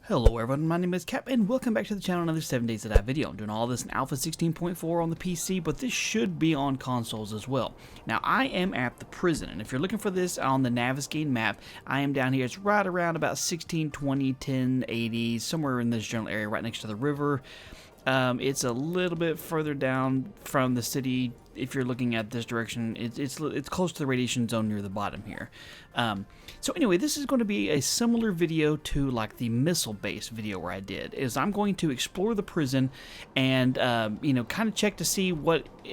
Hello everyone, my name is Cap and welcome back to the channel. Another 7 days to die video. I'm doing all this in Alpha 16.4 on the PC, but this should be on consoles as well. Now I am at the prison, and if you're looking for this on the Navezgane map, I am down here. It's right around about 1620, 1080, somewhere in this general area right next to the river. It's a little bit further down from the city. If you're looking at this direction, it's close to the radiation zone near the bottom here. So anyway, this is going to be a similar video to like the missile base video where I did. I'm going to explore the prison and kind of check to see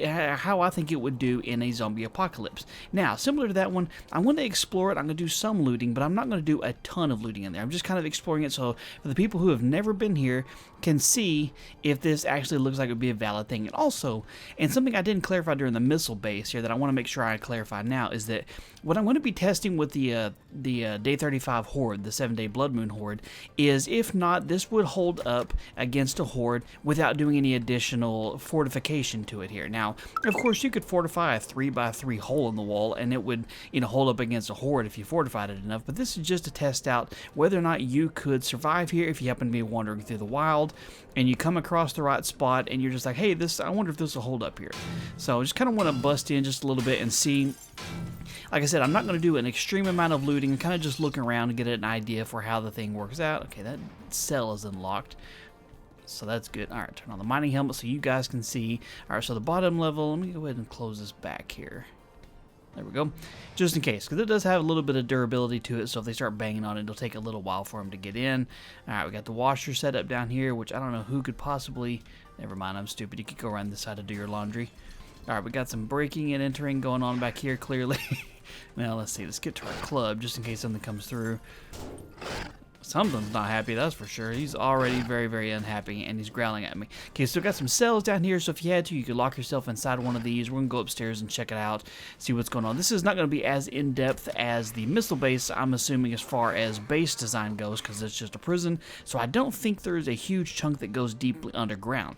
how I think it would do in a zombie apocalypse. Now, similar to that one, I'm going to explore it. I'm going to do some looting, but I'm not going to do a ton of looting in there. I'm just kind of exploring it so for the people who have never been here can see if this actually looks like it would be a valid thing. And also, and something I didn't clarify during the missile base here that I want to make sure I clarify now is that what I'm going to be testing with the Day 35 Horde, the 7-day Blood Moon Horde, is if not, this would hold up against a Horde without doing any additional fortification to it here. Now, of course, you could fortify a 3x3 hole in the wall and it would, hold up against a Horde if you fortified it enough, but this is just to test out whether or not you could survive here if you happen to be wandering through the wild and you come across the right spot and you're just like, hey, I wonder if this will hold up here. So I just kind of want to bust in just a little bit and see. Like I said, I'm not going to do an extreme amount of looting. I'm kind of just looking around to get an idea for how the thing works out. Okay, that cell is unlocked, so that's good. All right, turn on the mining helmet so you guys can see. All right, so the bottom level, let me go ahead and close this back here. There we go, just in case, because it does have a little bit of durability to it, so if they start banging on it, it'll take a little while for them to get in. All right, we got the washer set up down here, which I don't know who could possibly, never mind, I'm stupid. You could go around this side to do your laundry. All right, we got some breaking and entering going on back here, clearly. Now, let's see. Let's get to our club, just in case something comes through. Something's not happy, that's for sure. He's already very, very unhappy, and he's growling at me. Okay, so we got some cells down here, so if you had to, you could lock yourself inside one of these. We're going to go upstairs and check it out, see what's going on. This is not going to be as in-depth as the missile base, I'm assuming, as far as base design goes, because it's just a prison. So I don't think there's a huge chunk that goes deeply underground.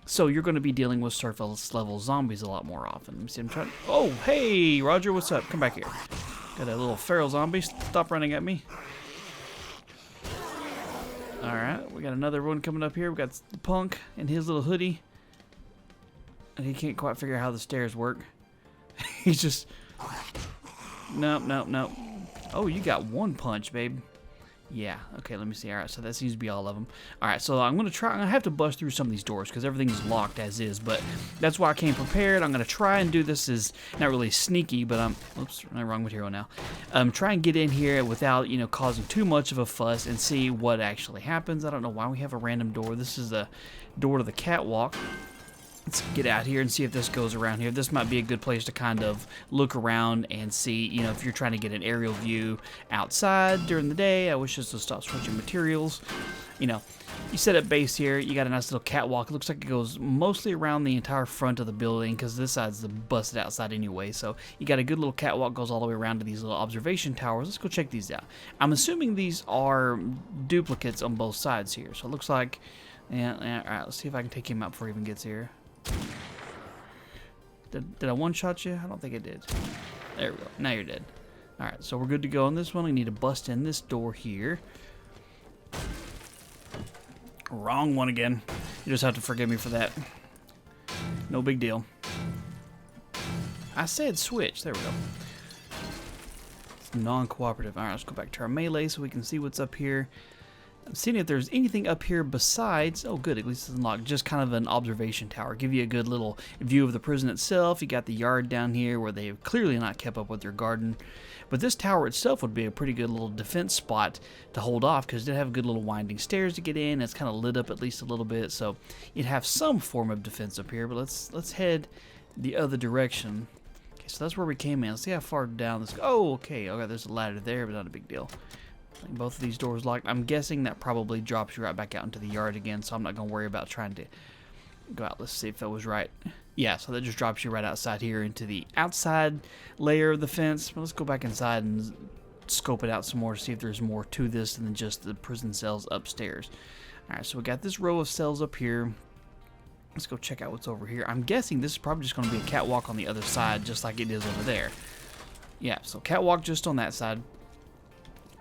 So you're going to be dealing with surface level zombies a lot more often. Let me see, I'm trying. Oh, hey, Roger, what's up? Come back here. Got that little feral zombie. Stop running at me. All right, we got another one coming up here. We got the punk in his little hoodie, and he can't quite figure out how the stairs work. He's just nope. Oh, you got one punch, babe. Yeah, okay, let me see. All right, so that seems to be all of them. All right, so I'm going to have to bust through some of these doors because everything's locked as is, but that's why I came prepared. I'm going to try and do this as not really sneaky, but oops, wrong material now. Try and get in here without, causing too much of a fuss and see what actually happens. I don't know why we have a random door. This is the door to the catwalk. Let's get out here and see if this goes around here. This might be a good place to kind of look around and see, if you're trying to get an aerial view outside during the day. I wish this would stop switching materials. You set up base here. You got a nice little catwalk. It looks like it goes mostly around the entire front of the building because this side's the busted outside anyway. So you got a good little catwalk, goes all the way around to these little observation towers. Let's go check these out. I'm assuming these are duplicates on both sides here. So it looks like, yeah, all right, let's see if I can take him out before he even gets here. Did I one-shot you? I don't think I did. There we go. Now you're dead. Alright, so we're good to go on this one. We need to bust in this door here. Wrong one again. You just have to forgive me for that. No big deal. I said switch. There we go. It's non-cooperative. Alright, let's go back to our melee so we can see what's up here. I'm seeing if there's anything up here besides, oh good, at least it's unlocked, just kind of an observation tower. Give you a good little view of the prison itself. You got the yard down here where they've clearly not kept up with their garden. But this tower itself would be a pretty good little defense spot to hold off because it have good little winding stairs to get in. It's kind of lit up at least a little bit, so you'd have some form of defense up here. But let's head the other direction. Okay, so that's where we came in. Let's see how far down this goes. Oh, okay, there's a ladder there, but not a big deal. Both of these doors locked. I'm guessing that probably drops you right back out into the yard again, so I'm not going to worry about trying to go out. Let's see if that was right. Yeah, so that just drops you right outside here into the outside layer of the fence. But let's go back inside and scope it out some more to see if there's more to this than just the prison cells upstairs. All right, so we got this row of cells up here. Let's go check out what's over here. I'm guessing this is probably just going to be a catwalk on the other side, just like it is over there. Yeah, so catwalk just on that side.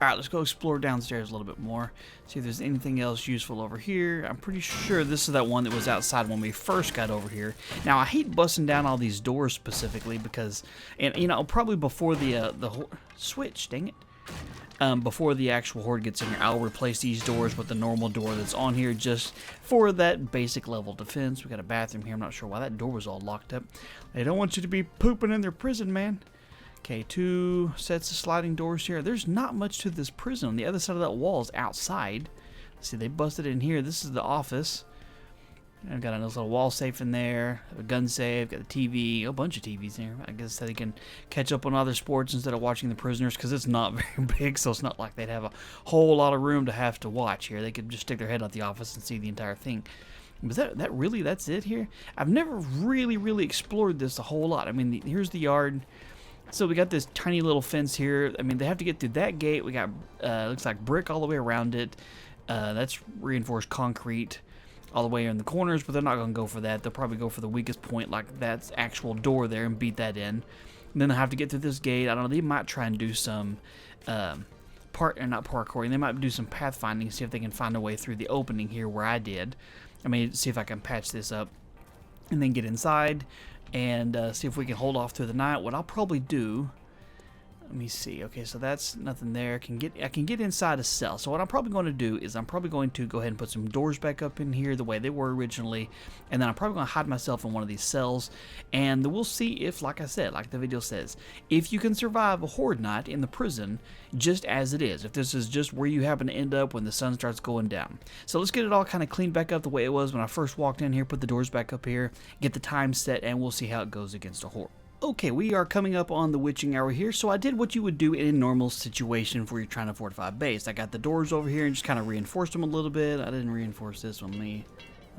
Alright, let's go explore downstairs a little bit more. See if there's anything else useful over here. I'm pretty sure this is that one that was outside when we first got over here. Now, I hate busting down all these doors specifically because, and you know, probably before the switch, dang it. Before the actual horde gets in here, I'll replace these doors with the normal door that's on here just for that basic level defense. We got a bathroom here. I'm not sure why that door was all locked up. They don't want you to be pooping in their prison, man. Okay, 2 sets of sliding doors here. There's not much to this prison. On the other side of that wall is outside. See, they busted in here. This is the office. I've got a nice little wall safe in there, a gun safe, got a TV, a bunch of TVs in here. I guess that they can catch up on other sports instead of watching the prisoners, because it's not very big, so it's not like they'd have a whole lot of room to have to watch here. They could just stick their head out the office and see the entire thing. Was that's it here? I've never really explored this a whole lot. I mean, here's the yard. So we got this tiny little fence here. I mean, they have to get through that gate. We got, looks like brick all the way around it. That's reinforced concrete all the way in the corners, but they're not going to go for that. They'll probably go for the weakest point, like that actual door there, and beat that in. And then they'll have to get through this gate. I don't know. They might try and do some, not parkouring. They might do some pathfinding, see if they can find a way through the opening here where I did. I mean, see if I can patch this up and then get inside. And see if we can hold off through the night. What I'll probably do, let me see. Okay, so that's nothing there. I can get inside a cell. So what I'm probably going to do is I'm probably going to go ahead and put some doors back up in here the way they were originally, and then I'm probably going to hide myself in one of these cells, and we'll see if, like I said, like the video says, if you can survive a horde night in the prison just as it is. If this is just where you happen to end up when the sun starts going down. So let's get it all kind of cleaned back up the way it was when I first walked in here. Put the doors back up here, get the time set, and we'll see how it goes against a horde. Okay, we are coming up on the witching hour here, so I did what you would do in a normal situation where you're trying to fortify a base. I got the doors over here and just kind of reinforced them a little bit. I didn't reinforce this one.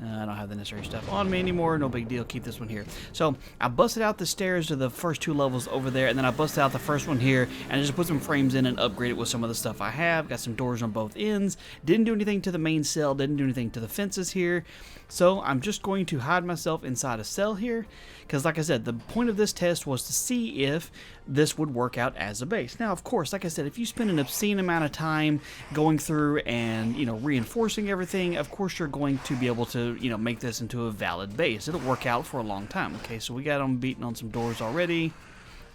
I don't have the necessary stuff on me anymore. No big deal. Keep this one here. So I busted out the stairs to the first 2 levels over there, and then I busted out the first one here, and I just put some frames in and upgraded it with some of the stuff I have. Got some doors on both ends. Didn't do anything to the main cell. Didn't do anything to the fences here. So I'm just going to hide myself inside a cell here, because like I said, the point of this test was to see if this would work out as a base. Now, of course, like I said, if you spend an obscene amount of time going through and, you know, reinforcing everything, of course you're going to be able to, you know, make this into a valid base. It'll work out for a long time. Okay, so we got them beating on some doors already.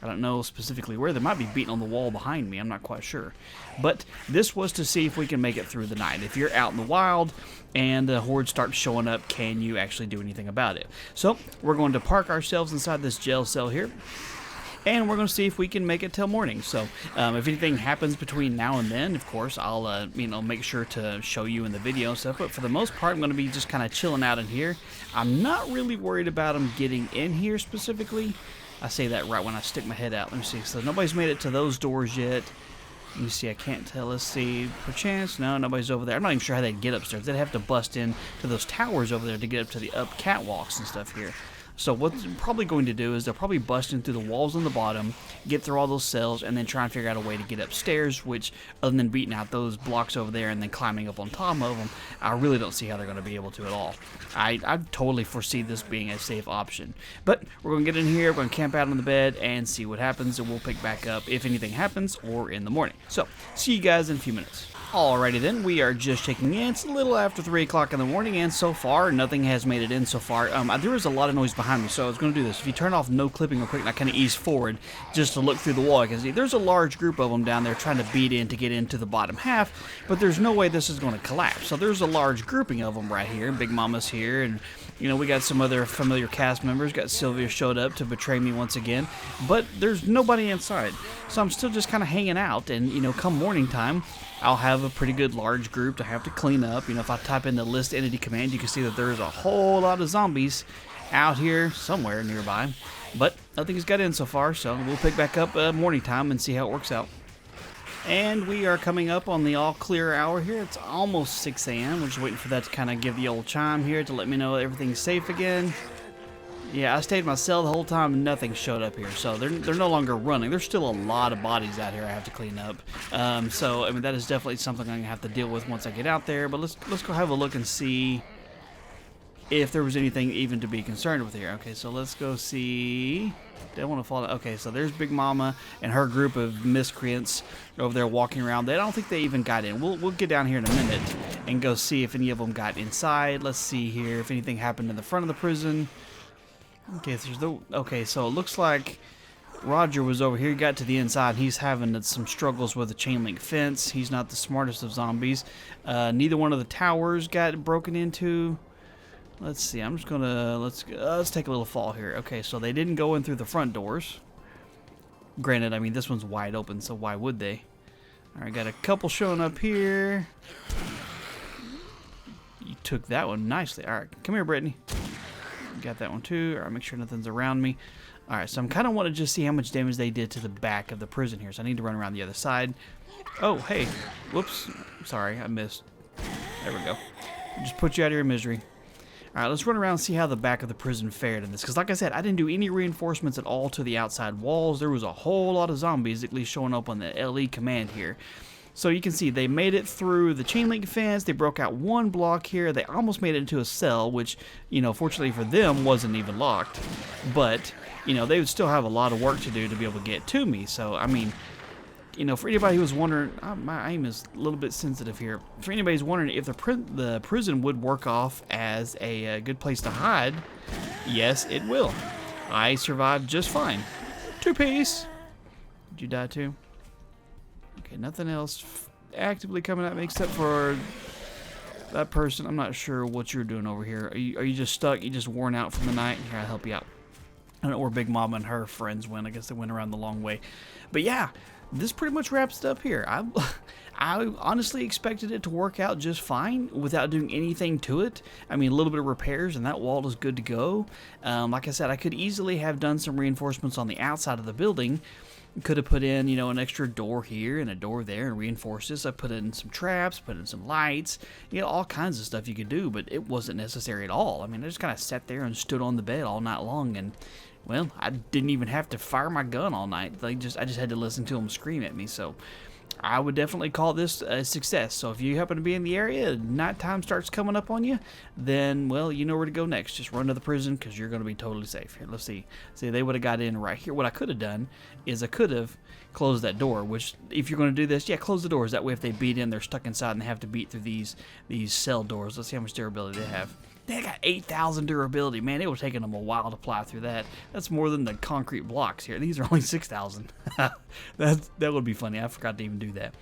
I don't know specifically where. They might be beating on the wall behind me. I'm not quite sure. But this was to see if we can make it through the night. If you're out in the wild and the horde starts showing up, can you actually do anything about it? So we're going to park ourselves inside this jail cell here, and we're going to see if we can make it till morning. So if anything happens between now and then, of course, I'll you know, make sure to show you in the video and stuff. But for the most part, I'm going to be just kind of chilling out in here. I'm not really worried about them getting in here specifically. I say that right when I stick my head out. Let me see. So nobody's made it to those doors yet. Let me see. I can't tell. Let's see. Perchance. No, nobody's over there. I'm not even sure how they'd get upstairs. They'd have to bust in to those towers over there to get up to the catwalks and stuff here. So what they're probably going to do is they'll probably bust in through the walls on the bottom, get through all those cells, and then try and figure out a way to get upstairs, which, other than beating out those blocks over there and then climbing up on top of them, I really don't see how they're going to be able to at all. I totally foresee this being a safe option. But we're going to get in here, we're going to camp out on the bed, and see what happens, and we'll pick back up if anything happens or in the morning. So, see you guys in a few minutes. Alrighty then, we are just checking in. It's a little after 3 o'clock in the morning, and so far, nothing has made it in so far. There was a lot of noise behind me, so I was going to do this. If you turn off no clipping real quick, and I kind of ease forward just to look through the wall, I can see there's a large group of them down there trying to beat in to get into the bottom half, but there's no way this is going to collapse. So there's a large grouping of them right here. Big Mama's here, and you know, we got some other familiar cast members. Got Sylvia showed up to betray me once again, but there's nobody inside. So I'm still just kind of hanging out, and you know, come morning time, I'll have a pretty good large group to have to clean up. You know, if I type in the list entity command, you can see that there's a whole lot of zombies out here somewhere nearby. But nothing's got in so far, so we'll pick back up morning time and see how it works out. And we are coming up on the all clear hour here. It's almost 6 a.m. We're just waiting for that to kind of give the old chime here to let me know everything's safe again. Yeah, I stayed in my cell the whole time and nothing showed up here. So they're no longer running. There's still a lot of bodies out here I have to clean up. So, I mean, that is definitely something I'm going to have to deal with once I get out there. But let's go have a look and see if there was anything even to be concerned with here. Okay, so let's go see. Don't want to fall down. Okay, so there's Big Mama and her group of miscreants over there walking around. I don't think they even got in. We'll get down here in a minute and go see if any of them got inside. Let's see here if anything happened in the front of the prison. Okay, so it looks like Roger was over here. He got to the inside. He's having some struggles with the chain link fence. He's not the smartest of zombies. Neither one of the towers got broken into. Let's see. I'm just gonna let's take a little fall here. Okay, so they didn't go in through the front doors. Granted, I mean this one's wide open, so why would they? All right, got a couple showing up here. You took that one nicely. All right, come here, Brittany. Got that one too. All right, make sure nothing's around me. All right, so I'm kind of want to just see how much damage they did to the back of the prison here. So I need to run around the other side. Oh, hey, whoops. Sorry, I missed. There we go. Just put you out of your misery. All right, let's run around and see how the back of the prison fared in this. Because like I said, I didn't do any reinforcements at all to the outside walls. There was a whole lot of zombies at least showing up on the Elite command here. So you can see they made it through the chain link fence. They broke out one block here. They almost made it into a cell, which, you know, fortunately for them, wasn't even locked. But, you know, they would still have a lot of work to do to be able to get to me. So, I mean, you know, for anybody who was wondering, my aim is a little bit sensitive here. For anybody who's wondering if the prison would work off as a good place to hide, yes, it will. I survived just fine. Two-piece. Did you die too? Okay, nothing else actively coming at me except for that person. I'm not sure what you're doing over here. Are you just stuck? You just worn out from the night? Here, I'll help you out. I don't know where Big Mama and her friends went. I guess they went around the long way. But yeah, this pretty much wraps it up here. I honestly expected it to work out just fine without doing anything to it. I mean, a little bit of repairs and that wall is good to go. Like I said, I could easily have done some reinforcements on the outside of the building. Could have put in, you know, an extra door here and a door there and reinforced this. I put in some traps, put in some lights, you know, all kinds of stuff you could do, but it wasn't necessary at all. I mean, I just kind of sat there and stood on the bed all night long, and, well, I didn't even have to fire my gun all night. I just had to listen to them scream at me, so I would definitely call this a success. So if you happen to be in the area, nighttime starts coming up on you, then, well, you know where to go next. Just run to the prison because you're going to be totally safe. Here, let's see. See, they would have got in right here. What I could have done is I could have closed that door, which, if you're going to do this, yeah, close the doors. That way, if they beat in, they're stuck inside and they have to beat through these cell doors. Let's see how much durability they have. They got 8,000 durability. Man, it was taking them a while to plow through that. That's more than the concrete blocks here. These are only 6,000. That would be funny. I forgot to even do that.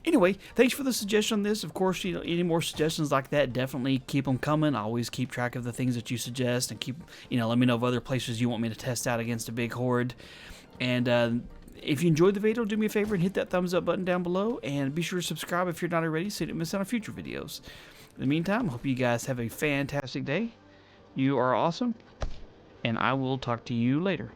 Anyway, thanks for the suggestion on this. Of course, you know, any more suggestions like that, definitely keep them coming. I always keep track of the things that you suggest and keep, you know, let me know of other places you want me to test out against a big horde. And if you enjoyed the video, do me a favor and hit that thumbs up button down below. And be sure to subscribe if you're not already so you don't miss out on future videos. In the meantime, I hope you guys have a fantastic day. You are awesome. And I will talk to you later.